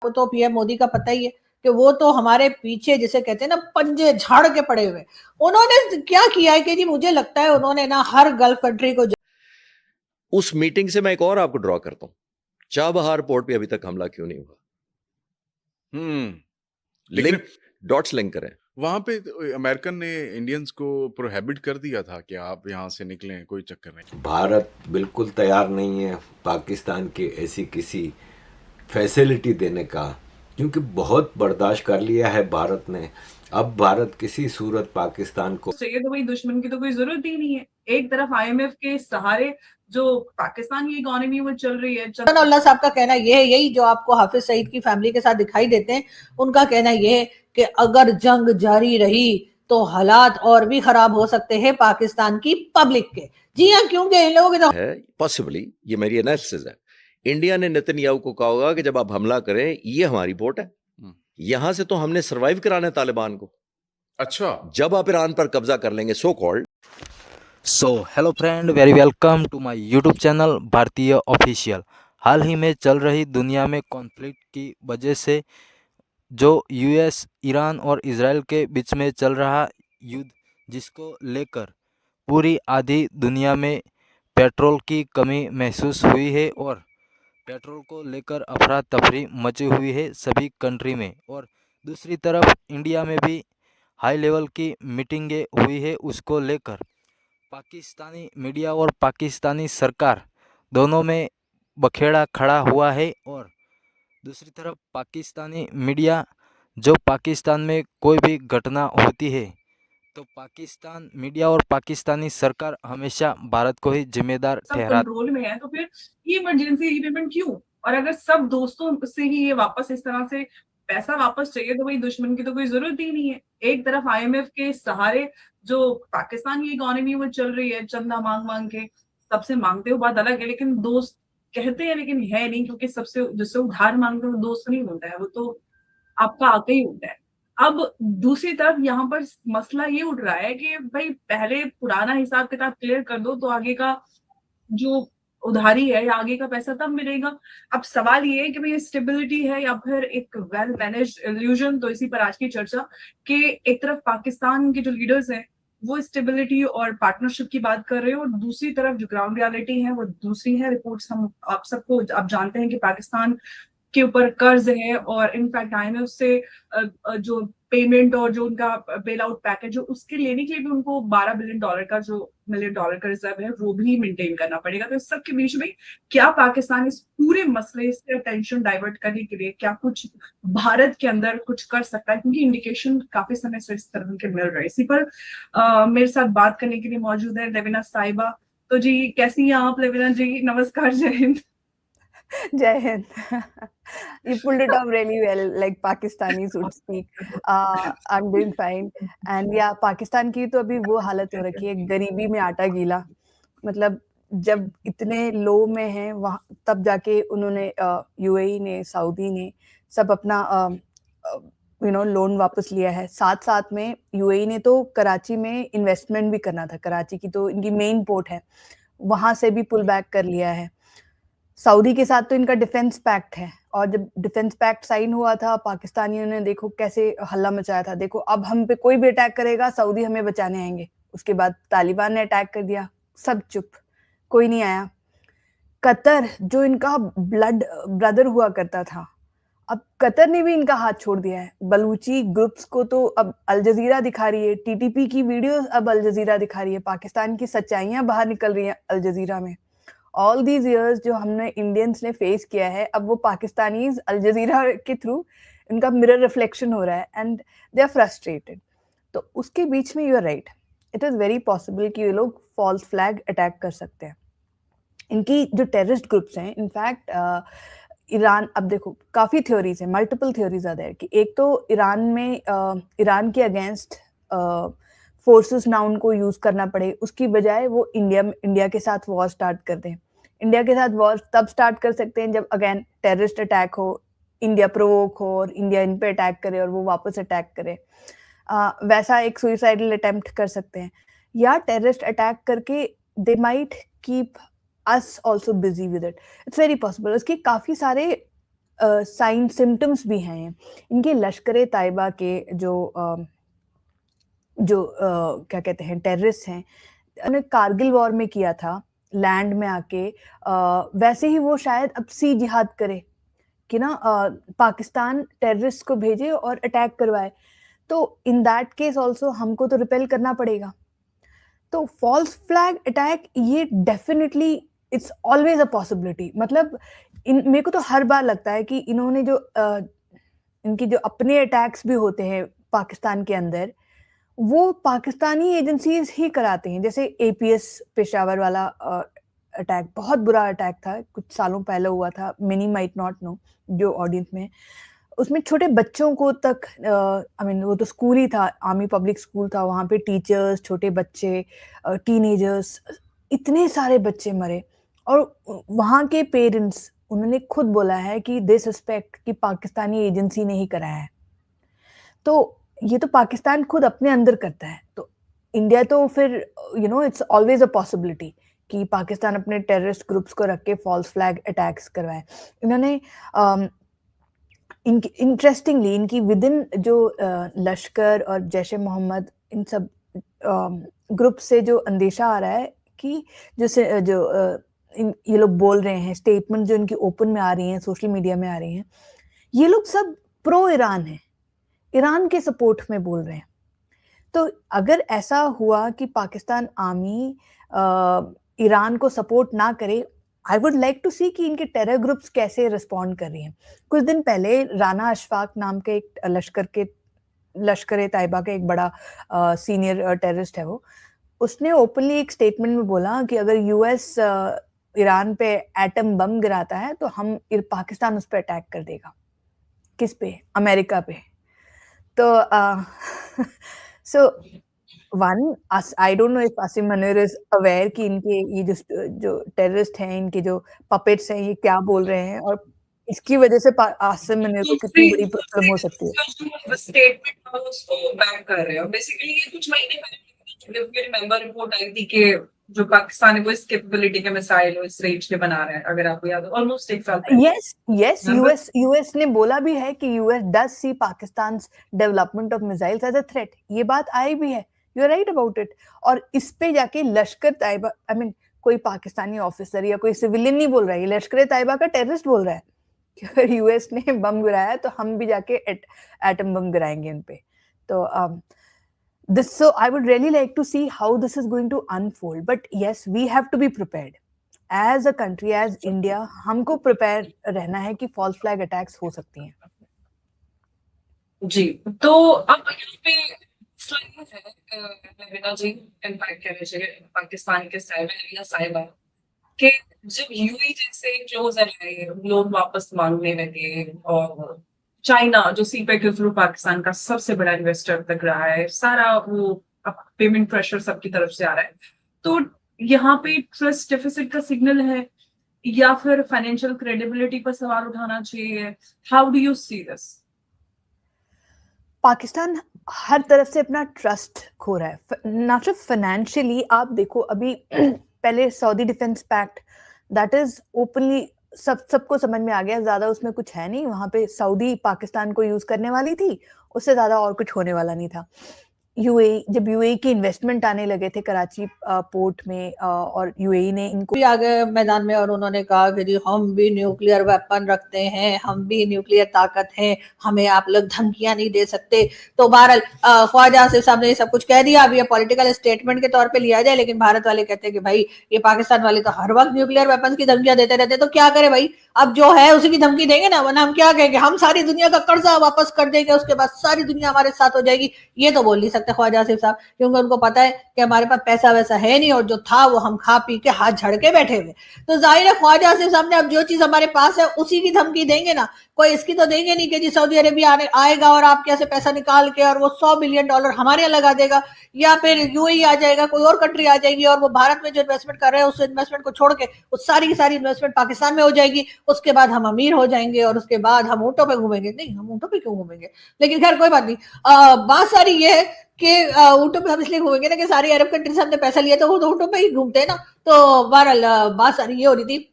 वो तो पीएम मोदी का पता ही है कि वो तो हमारे पीछे जिसे कहते हैं ना पंजे झाड़ के पड़े हुए। उन्होंने क्या किया है कि जी मुझे लगता है उन्होंने ना हर गल्फ कंट्री को उस मीटिंग से मैं एक और आपको ड्रॉ करता हूं, चाबहार पोर्ट पे अभी तक हमला क्यों नहीं हुआ? लेकिन लिंक डॉट्स लिंक करें। वहां पे अमेरिकन ने इंडियंस को प्रोहिबिट कर दिया था कि आप यहां से निकलें, कोई चक्कर नहीं। भारत बिल्कुल तैयार नहीं है पाकिस्तान के ऐसी किसी फैसिलिटी देने का, क्योंकि बहुत बर्दाश्त कर लिया है भारत ने। अब भारत किसी सूरत पाकिस्तान को चाहिए तो भाई दुश्मन की तो कोई जरूरत ही नहीं है। एक तरफ आईएमएफ के सहारे जो पाकिस्तान की इकोनॉमी वो चल रही है। अल्लाह साहब का कहना ये है, यही जो आपको हाफिज सईद की फैमिली के साथ दिखाई देते हैं, उनका कहना ये है कि अगर जंग जारी रही तो हालात और भी खराब हो सकते हैं पाकिस्तान की पब्लिक के। जी हाँ, क्योंकि इन लोगों के तो है पॉसिबली, ये मेरी एनालिसिस है, इंडिया ने नेतन्याहू को कहा होगा कि जब आप हमला करें ये हमारी पोर्ट है, यहां से तो हमने सरवाइव कराना है तालिबान को। अच्छा, जब आप ईरान पर कब्जा कर लेंगे so called. So hello friend, very welcome to my YouTube channel Bharatiya official. हाल ही में चल रही दुनिया में कॉन्फ्लिक्ट की वजह से जो यूएस, ईरान और इजराइल के बीच में चल रहा युद्ध, जिसको लेकर पूरी आधी दुनिया में पेट्रोल की कमी महसूस हुई है और पेट्रोल को लेकर अफरा तफरी मची हुई है सभी कंट्री में। और दूसरी तरफ इंडिया में भी हाई लेवल की मीटिंगें हुई है, उसको लेकर पाकिस्तानी मीडिया और पाकिस्तानी सरकार दोनों में बखेड़ा खड़ा हुआ है। और दूसरी तरफ पाकिस्तानी मीडिया, जो पाकिस्तान में कोई भी घटना होती है तो पाकिस्तान मीडिया और पाकिस्तानी सरकार हमेशा भारत को ही जिम्मेदार सब ठहरा। कंट्रोल में है तो फिर ये इमरजेंसी रीपेमेंट क्यों? और अगर सब दोस्तों से ही ये वापस इस तरह से पैसा वापस चाहिए तो भाई दुश्मन की तो कोई जरूरत ही नहीं है। एक तरफ आईएमएफ के सहारे जो पाकिस्तान की इकोनॉमी वो चल रही है, चंदा मांग मांग के, सबसे मांगते हो बात अलग है, लेकिन दोस्त कहते हैं लेकिन है नहीं, क्योंकि सबसे जिससे उधार मांगते हो दोस्त नहीं होता है, वो तो आपका आके ही होता है। अब दूसरी तरफ यहाँ पर मसला ये उठ रहा है कि भाई पहले पुराना हिसाब किताब क्लियर कर दो तो आगे का जो उधारी है या आगे का पैसा तब मिलेगा। अब सवाल ये है कि भाई स्टेबिलिटी है या फिर एक वेल मैनेज्ड इल्यूजन। तो इसी पर आज की चर्चा कि एक तरफ पाकिस्तान के जो लीडर्स हैं वो स्टेबिलिटी और पार्टनरशिप की बात कर रहे हैं और दूसरी तरफ जो ग्राउंड रियलिटी है वो दूसरी है। रिपोर्ट्स हम आप सबको आप जानते हैं कि पाकिस्तान के ऊपर कर्ज है और इनफैक्ट आईएमएफ से जो पेमेंट और जो उनका बेल आउट पैकेज है उसके लेने के लिए भी उनको $12 बिलियन का जो $1 मिलियन का रिजर्व है वो भी मेंटेन करना पड़ेगा। तो इस सब के बीच में क्या पाकिस्तान इस पूरे मसले से अटेंशन डाइवर्ट करने के लिए क्या कुछ भारत के अंदर कुछ कर सकता है? क्योंकि इंडिकेशन काफी समय से इस तरह के मिल रहे हैं। इसी पर मेरे साथ बात करने के लिए मौजूद है लेविना साहिबा। तो जी कैसी हैं आप लेविना जी? नमस्कार, जय Hind. Jai Hind. You pulled it off really well, like Pakistanis would speak. I'm doing fine. And yeah, Pakistan की तो अभी वो हालत हो रखी है, गरीबी में आटा गीला। मतलब जब इतने लो में हैं वहाँ, तब जाके उन्होंने यूएई ने, सऊदी ने सब अपना लोन वापस लिया है। साथ साथ में यूएई ने तो कराची में इन्वेस्टमेंट भी करना था, कराची की तो इनकी मेन पोर्ट है, वहां से भी पुल बैक कर लिया है। सऊदी के साथ तो इनका डिफेंस पैक्ट है और जब डिफेंस पैक्ट साइन हुआ था पाकिस्तानियों ने देखो कैसे हल्ला मचाया था। देखो अब हम पे कोई भी अटैक करेगा सऊदी हमें बचाने आएंगे। उसके बाद तालिबान ने अटैक कर दिया, सब चुप, कोई नहीं आया। कतर जो इनका ब्लड ब्रदर हुआ करता था, अब कतर ने भी इनका हाथ छोड़ दिया है। बलूची ग्रुप्स को तो अब अल जजीरा दिखा रही है, टीटीपी की वीडियोस अब अल जजीरा दिखा रही है, पाकिस्तान की सच्चाइयां बाहर निकल रही हैं अल जजीरा में। ऑल दीज ईयर्स जो हमने इंडियंस ने फेस किया है, अब वो पाकिस्तानीज अल जजीरा के थ्रू इनका मिरर रिफ्लेक्शन हो रहा है एंड दे आर फ्रस्ट्रेटेड। तो उसके बीच में you are right, it is very possible कि ये लोग फॉल्स फ्लैग अटैक कर सकते हैं। इनकी जो टेररिस्ट ग्रुप्स हैं, इनफैक्ट ईरान, अब देखो काफ़ी थ्योरीज हैं, मल्टीपल थ्योरीज आर देयर कि एक तो ईरान में ईरान के अगेंस्ट फोर्सेस ना उनको यूज करना पड़े, उसकी बजाय वो इंडिया के साथ वॉर स्टार्ट कर दें। इंडिया के साथ वॉर तब स्टार्ट कर सकते हैं जब अगेन टेररिस्ट अटैक हो, इंडिया प्रोवोक हो और इंडिया इन पे अटैक करे और वो वापस अटैक करे। वैसा एक सुइसाइडल अटेम्प्ट कर सकते हैं, या टेररिस्ट अटैक करके they might keep us also busy with it. It's very possible. उसके काफ़ी सारे साइन सिम्टम्स भी हैं इनके। लश्कर तैयबा के जो क्या कहते हैं टेररिस्ट हैं, उन्होंने कारगिल वॉर में किया था लैंड में आके, वैसे ही वो शायद अब सी जिहाद करे कि ना पाकिस्तान टेररिस्ट को भेजे और अटैक करवाए। तो इन दैट केस ऑल्सो हमको तो रिपेल करना पड़ेगा। तो फॉल्स फ्लैग अटैक ये definitely it's always a possibility. मतलब मेरे को तो हर बार लगता है कि इन्होंने जो इनकी जो अपने अटैक्स भी होते हैं पाकिस्तान के अंदर, वो पाकिस्तानी एजेंसीज ही कराते हैं। जैसे एपीएस पेशावर वाला अटैक बहुत बुरा अटैक था, कुछ सालों पहले हुआ था, मेनी माइट नॉट नो जो ऑडियंस में, उसमें छोटे बच्चों को तक वो तो स्कूल ही था, आर्मी पब्लिक स्कूल था, वहाँ पे टीचर्स, छोटे बच्चे, टीनेजर्स, इतने सारे बच्चे मरे। और वहाँ के पेरेंट्स उन्होंने खुद बोला है कि दे सस्पेक्ट कि पाकिस्तानी एजेंसी ने ही कराया है। तो ये तो पाकिस्तान खुद अपने अंदर करता है, तो इंडिया तो फिर इट्स ऑलवेज अ पॉसिबिलिटी कि पाकिस्तान अपने टेररिस्ट ग्रुप्स को रख के फॉल्स फ्लैग अटैक्स करवाए। इन्होंने इंटरेस्टिंगली इनकी विद इन जो लश्कर और जैश ए मोहम्मद, इन सब ग्रुप से जो अंदेशा आ रहा है कि ये लोग बोल रहे हैं, स्टेटमेंट जो इनकी ओपन में आ रही हैं, सोशल मीडिया में आ रही हैं, ये लोग सब प्रो ईरान हैं, ईरान के सपोर्ट में बोल रहे हैं। तो अगर ऐसा हुआ कि पाकिस्तान आर्मी ईरान को सपोर्ट ना करे, आई वुड लाइक टू सी कि इनके टेरर ग्रुप्स कैसे रिस्पॉन्ड कर रही हैं। कुछ दिन पहले राना अशफाक नाम के एक लश्कर तैयबा का एक बड़ा सीनियर टेररिस्ट है, उसने ओपनली एक स्टेटमेंट में बोला कि अगर यूएस ईरान पे एटम बम गिराता है तो हम पाकिस्तान उस पर अटैक कर देगा। किस पे? अमेरिका पे। तो so I don't know if Asim Munir is aware कि इनके ये जो टेररिस्ट हैं, इनके जो पपेट्स हैं, ये क्या बोल रहे हैं और इसकी वजह से आसिम मुनीर को कितनी बड़ी प्रॉब्लम हो सकती है। स्टेटमेंट उसको बैक कर रहे हैं। बेसिकली ये कुछ महीने पहले रिमेंबर रिपोर्ट आई थी कि जो पाकिस्तान है वो इस कैपेबिलिटी के मिसाइल इस रेंज के बना रहे हैं, अगर आपको याद हो, ऑलमोस्ट एक साल पहले। यस, यूएस ने बोला भी है कि US does see Pakistan development of missiles as a threat. ये बात आई भी है, you are right about it. और इस पे जाके लश्कर तैयबा, कोई पाकिस्तानी ऑफिसर या कोई सिविलियन नहीं बोल रहा है, लश्कर तैयबा का टेररिस्ट बोल रहा है कि अगर यूएस ने बम गिराया तो हम भी जाके एटम बम गिराएंगे उन पे। तो so I would really like to see how this is going to unfold, but yes, we have to be prepared as a country, as India। हमको प्रिपेयर रहना है कि फॉल्स फ्लैग अटैक्स हो सकती हैं। जी, तो अब यहाँ पे स्लाइड है नवीना जी, इनफैक्ट कहना चाहिए पाकिस्तान के साहिबा कि जब यूएई जैसे क्लोज है लोग वापस मांगने लगे, और चाइना जो सीपेक के थ्रू पाकिस्तान का सबसे बड़ा इन्वेस्टर तक रहा है, सारा वो पेमेंट प्रेशर सबकी तरफ से आ रहा है, तो यहाँ पे ट्रस्ट डेफिसिट का सिग्नल है या फिर फाइनेंशियल क्रेडिबिलिटी पर सवाल उठाना चाहिए? How do you see this? Pakistan हर तरफ से अपना ट्रस्ट खो रहा है, ना सिर्फ फाइनेंशियली। आप देखो अभी पहले Saudi defence pact, that is openly सबको समझ में आ गया, ज्यादा उसमें कुछ है नहीं। वहां पे सऊदी पाकिस्तान को यूज करने वाली थी, उससे ज्यादा और कुछ होने वाला नहीं था। जब यूएई के इन्वेस्टमेंट आने लगे थे कराची पोर्ट में, और यूएई ने इनको भी आ गए मैदान में और उन्होंने कहा कि जी हम भी न्यूक्लियर वेपन रखते हैं, हम भी न्यूक्लियर ताकत हैं, हमें आप लोग धमकियां नहीं दे सकते। तो बहरहाल ख्वाजा आसिफ साहब ने ये सब कुछ कह दिया। अब ये पॉलिटिकल स्टेटमेंट के तौर पे लिया जाए, लेकिन भारत वाले कहते हैं कि भाई ये पाकिस्तान वाले तो हर वक्त न्यूक्लियर वेपन की धमकियां देते रहते, तो क्या करे भाई, अब जो है उसी की धमकी देंगे ना, वरना हम क्या कहेंगे, हम सारी दुनिया का कर्जा वापस कर देंगे, उसके बाद सारी दुनिया हमारे साथ हो जाएगी। ये तो बोल नहीं सकते ख्वाजा आसिफ साहब, क्योंकि उनको पता है कि हमारे पास पैसा वैसा है नहीं, और जो था वो हम खा पी के हाथ झड़ के बैठे हुए। तो जाहिर है ख्वाजा आसिफ साहब ने अब जो चीज हमारे पास है उसी की धमकी देंगे ना, कोई इसकी तो देंगे नहीं कि जी सऊदी अरेबिया आएगा और आपके यहाँ से पैसा निकाल के और वो $100 बिलियन हमारे यहाँ लगा देगा, या फिर यूएई आ जाएगा, कोई और कंट्री आ जाएगी और वो भारत में जो इन्वेस्टमेंट कर रहे हैं उस इन्वेस्टमेंट को छोड़ के उस सारी की सारी इन्वेस्टमेंट पाकिस्तान में हो जाएगी, उसके बाद हम अमीर हो जाएंगे और उसके बाद हम ऊँटों पे घूमेंगे। नहीं, हम ऊँटों पे क्यों घूमेंगे, लेकिन खैर कोई बात नहीं। बात सारी ये है कि ऊँटों पे हम इसलिए घूमेंगे ना कि सारी अरब कंट्री से हमने पैसा लिया तो वो तो ऊँटों पे ही घूमते हैं ना। तो बहरहाल बात सारी ये हो रही थी